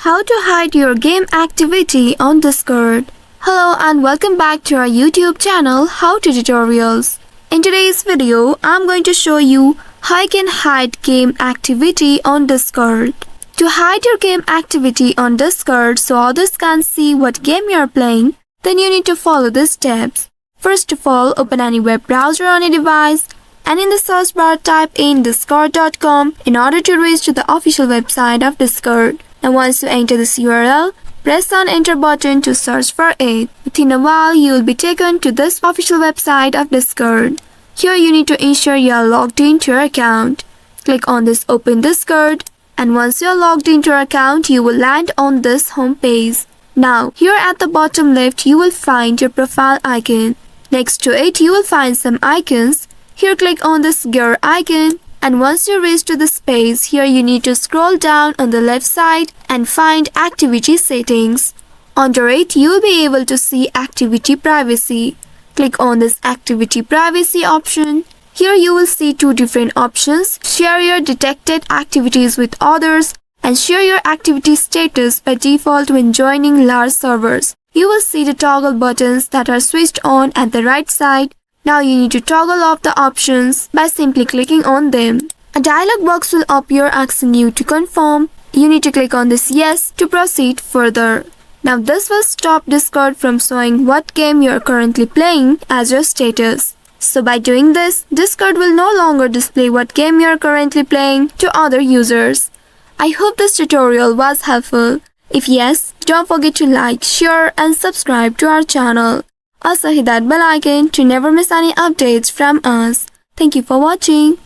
How to hide your game activity on Discord. Hello and welcome back to our YouTube channel How to Tutorials. In today's video, I'm going to show you how you can hide game activity on Discord. To hide your game activity on Discord so others can see what game you're playing, then you need to follow these steps. First of all, open any web browser on your device and in the search bar type in discord.com in order to reach to the official website of Discord. Now once you enter this URL, press on enter button to search for it. Within a while, you will be taken to this official website of Discord. Here you need to ensure you are logged into your account. Click on this open Discord, and once you are logged into your account, you will land on this home page. Now, here at the bottom left, you will find your profile icon. Next to it, you will find some icons. Here click on this gear icon. And once you reach to this page, here you need to scroll down on the left side and find activity settings. Under it, you will be able to see activity privacy. Click on this activity privacy option. Here you will see two different options: share your detected activities with others and share your activity status by default when joining large servers. You will see the toggle buttons that are switched on at the right side. Now you need to toggle off the options by simply clicking on them. A dialog box will appear asking you to confirm. You need to click on this yes to proceed further. Now this will stop Discord from showing what game you are currently playing as your status. So by doing this, Discord will no longer display what game you are currently playing to other users. I hope this tutorial was helpful. If yes, don't forget to like, share and subscribe to our channel. Also hit that bell icon to never miss any updates from us. Thank you for watching.